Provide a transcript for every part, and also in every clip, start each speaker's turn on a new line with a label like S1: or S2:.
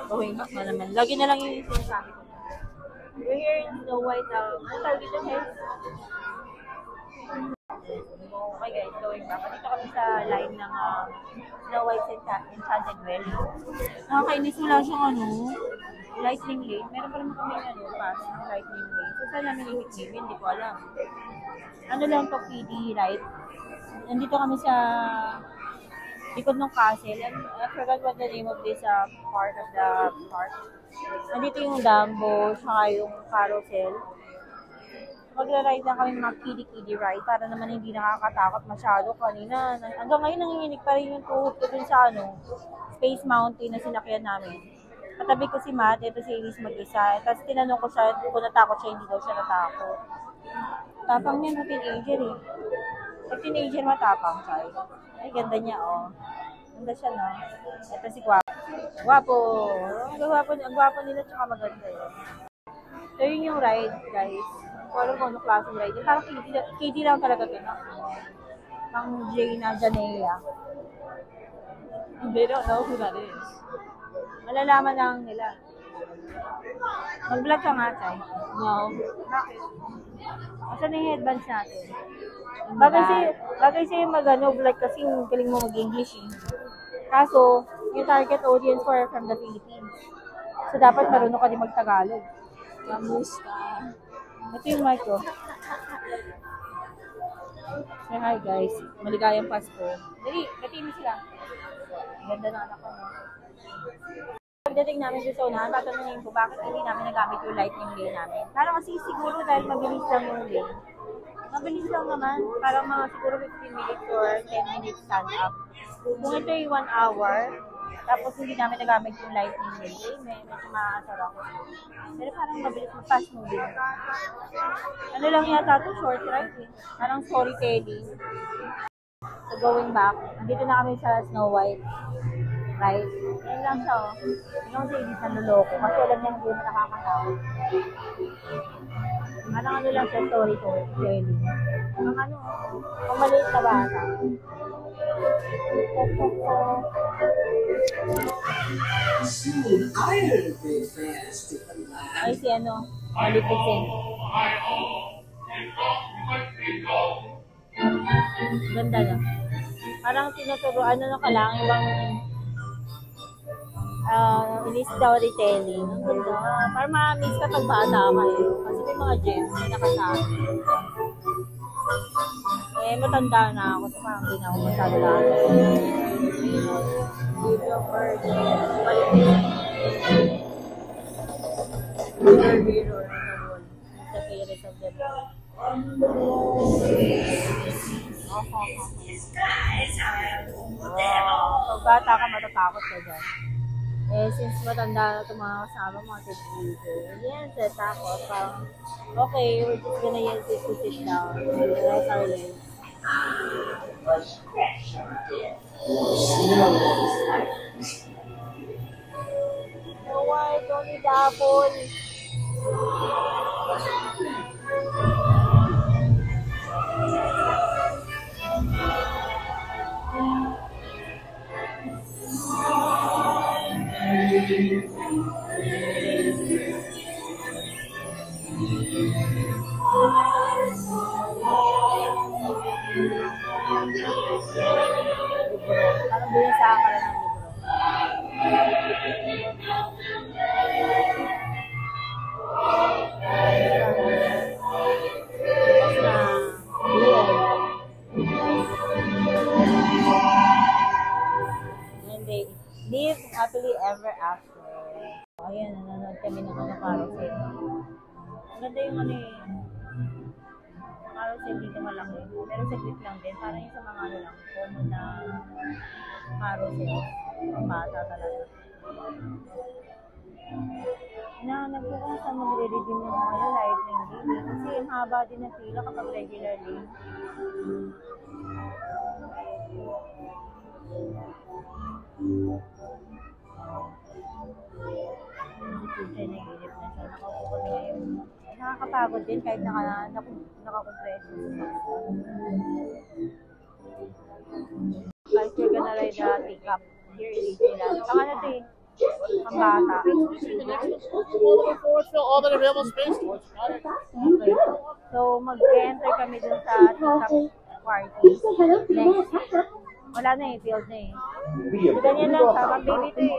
S1: Going back na naman. Lagi na lang yung sinasabi ko. We're here in Snow White. Ano tawag dito, Hes? Okay guys, going back. Dito kami sa line ng Snow White Enchanted Well. Nakakainis, wala siyang lightning lane. Meron pa naman kami pass ng lightning lane. So saan namin ihikibin? Hindi ko alam. Ano lang to, PD, right? Nandito kami sa likod ng castle. And I forgot what the name of this part of the park. Nandito yung Dumbo, saka yung carousel. Magra-ride na kami mga kiddie ride para naman hindi nakakatakot masyado kanina. Hanggang ngayon nanginginig pa rin yung tuhod ko dun sa Space Mountain na sinakyan namin. Katabi ko si Matt, ito si Elise mag-isa. Tapos tinanong ko siya kung natakot siya, hindi daw siya natakot. Tapang niya no teenager eh. Pag teenager matapang siya. Ay, ganda niya Ganda siya no. Ito si Guapo. Guapo. Ang gwapo nila tsaka maganda eh. So yun yung ride guys. Kung ano klaseng ride. Parang kiddie lang talaga ito. Pang Jaina Janea. They don't know who that is. Malalaman lang nila. Mag-vlog ka nga, Chay. No. Bakit? Asan na yung headbands natin? Bagay sa'yo vlog kasi yung galing mo mag-English eh. Kaso, yung target audience ko are from the Philippines. So, dapat marunong ka din mag-Tagalog. Kamusta? Ito yung mic ko. Say hi guys. Maligayang Pasko. Dali, batiin mo sila. Ganda na anak ko, no? Pagdating namin sa unahan, tatanungin ko bakit hindi namin nagamit yung lightning lane namin. Parang kasi siguro dahil mabilis lang yung lane. Mabilis lang naman. Parang mga siguro 15 minutes or 10 minutes stand up. Kung ito yung 1 hour, tapos hindi namin nagamit yung lightning lane, medyo maaasar ako. Pero parang mabilis yung fast moving. Ano lang yata ito, short ride eh. Parang storytelling. So going back, nandito na kami sa Snow White. Right? Yan lang siya Yung si Elise na luloko. Kasi alam niya hindi mo nakakatakot. Parang lang siya storytelling. Ang maliit na bata. Ay, si Malipisin. Ganda na. Parang tinuturuan na ka lang ibang storytelling. Parang ma-miss ka pag bata ka eh. Kasi may mga gems na nakasabi. Matanda na ako. So parang hindi na ako masyado lang. Give your virgin. Mirror on the wall. Sa fairest of the world. Pag bata ka, matatakot ka dyan. Since matanda na itong mga kasama, mga teenager, yan, takot. Parang, okay, we're just gonna use it to sit down. Rest our legs. No, why? Don't eat the apple. Parang binasa ka lang ng libro. Live happily ever after. Ayan, nanonood kami ng carousel. Ang ganda yung carousel dito malaki. Pero saglit lang din. Parang yung sa mga lang, common na carousel. Ang bata talaga. Hinahanap ko kung saan magre-redeem ng lightning lane. Kasi yung haba din ng pila kapag regular lane. Nakakapagod din kahit nakakompreso. Guys, we're gonna ride the teacup here in Disneyland. Ang ito Pambata.
S2: All the available space towards
S1: Okay. So, mag-enter kami dun sa TikTok party. Next. Wala na eh, field na eh. So, ganyan lang sa pag-baby to eh.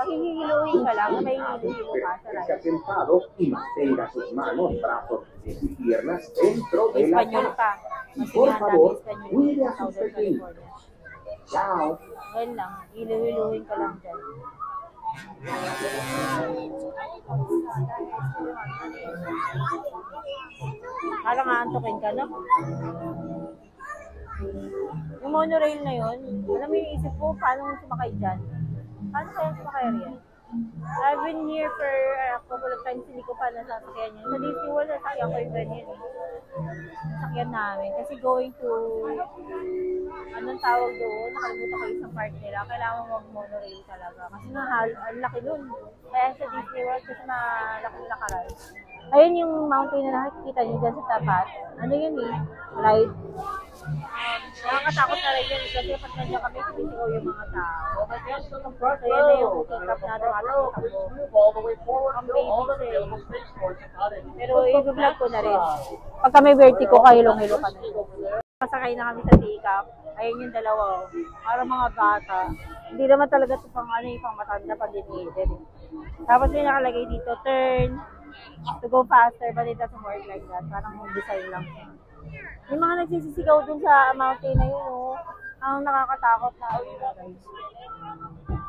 S1: Hihiluhin ka lang, may hihilo ka sa
S3: Se ha sentado y mantenga sus manos, brazos, pies y piernas dentro de la
S1: Espanyol
S3: cama.
S1: pa.
S3: Y por favor, cuide a sus
S1: Southern
S3: pequeños.
S1: California.
S3: Chao.
S1: Ganyan lang, hiluhin ka lang dyan. Parang aantokin ka, no? Yung monorail na yun, alam mo yung isip ko, paano sumakay dyan? Paano kaya sumakay riyan? I've been here for a couple of times, hindi ko pa nasasakyan yun. Sa Disney World, nasakyan ko yung ganyan eh. Nasakyan namin. Kasi going to, anong tawag doon, nakalimutan ko isang part nila, kailangan mag-monorail talaga. Kasi ang laki doon. Kaya sa Disney World, kasi malaking lakaran. Ayun yung mountain na nakikita nyo dyan sa tapat. Ano yun eh? Light. Nakakatakot na rin yun kasi pag nandiyan kami, sumisigaw yung mga tao. So yan na yung kick-up na tumatakbo. Ang baby eh. Pero i-vlog ko na rin. Pagka may vertigo, kahilong-hilo ka na. Masakay na kami sa pick-up. Ayun yung dalawa. Para mga bata. Hindi naman talaga ito pang ano yung pang matanda pag dinided. Tapos may nakalagay dito, turn to go faster, but it doesn't work like that. Parang design lang. Yung mga nagsisisigaw dun sa mountain na yun, oh, ang nakakatakot na.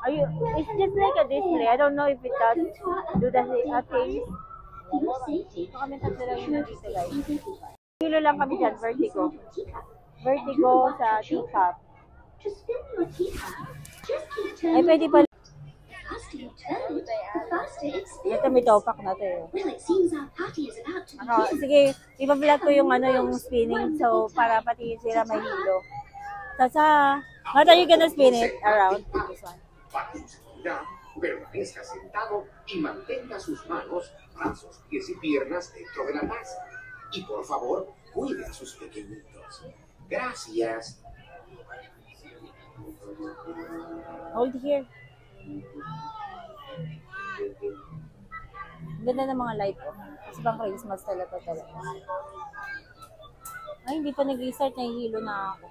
S1: It's just like a display. I don't know if it does do the thing. So kami tatlo lang yun dito, guys. Kilo lang kami dyan, vertigo. Vertigo sa teacup. Ay, pwede pala. Ito may topak na to eh. Sige, ipa-vlog ko yung yung spinning so para pati sila may hilo. Tasa, what are you gonna spin it around this one?
S3: Permanezca sentado y mantenga sus manos, brazos, pies y piernas dentro de la taza. Y por favor, cuide a sus pequeñitos. Gracias.
S1: Hold here. Ganda ng mga light ko. Kasi pang Christmas talaga. Ay, hindi pa nag-restart. Nahihilo na ako.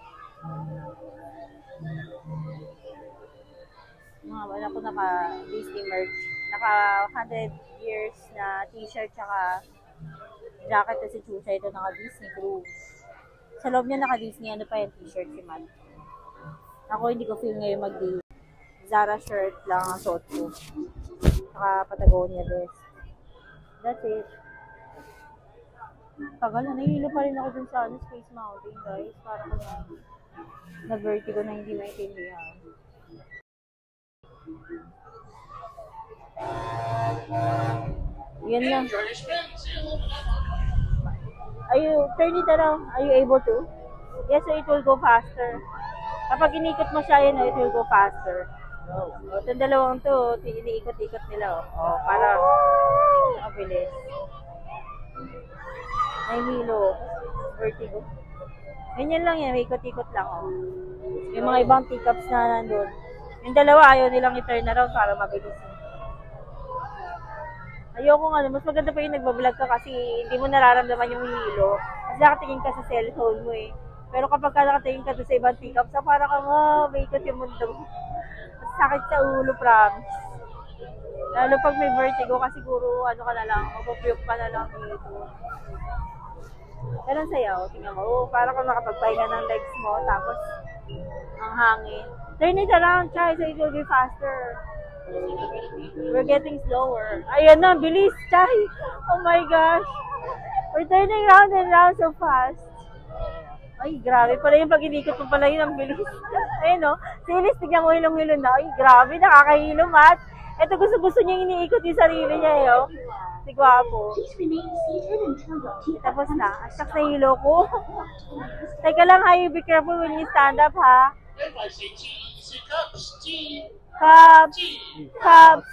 S1: Wala ko naka-Disney merch. Naka 100 years na t-shirt tsaka jacket na si Chucha. Ito naka-Disney Cruise. Sa loob niya naka-Disney, ano pa yung t-shirt si Matt. Ako hindi ko feel ngayon mag-Disney. Zara shirt lang ang suot ko. Saka Patagonia vest. That's it. Tagal na, nahihilo pa rin ako dun sa Space Mountain, guys. Para ko na vertigo na hindi maintindihan. Yan lang. Turn it around. Are you able to? Yes, so it will go faster. Kapag inikot mo siya, it will go faster. Itong dalawang to, iniikot-ikot nila. Para mabilis. May hilo. Vertigo. Ganyan lang yan, may ikot-ikot lang. May mga ibang teacups na nandun. Yung dalawa, ayaw nilang i-turn around para mabilis. Ayoko nga, mas maganda pa yung nagbablog ka kasi hindi mo nararamdaman yung hilo. Kasi nakatingin ka sa cellphone mo eh. Pero kapag nakatingin ka sa ibang teacups, parang may ikot yung mundo. Sakit sa ulo, promise. Lalo pag may vertigo kasi siguro ka na lang, mapupuyok ka na lang dito. Pero ang saya, tingnan mo. Parang kung nakapagpahinga ng legs mo, tapos ang hangin. Turn it around, Chay, so it will be faster. We're getting slower. Ayan na, bilis, Chay. Oh my gosh. We're turning round and round so fast. Ay, grabe pala yung pag-inikot mo pala yun, ang bilis. Ayun no, silis, tignan mo hilong-hilo na. Ay, grabe, nakakahilo, Matt. Ito gusto niya iniikot yung sarili niya, eh, oh. Si Guapo. Tapos na, asak na hilo ko. Teka lang, ha, you be careful when you stand up, ha. Cups. Cups.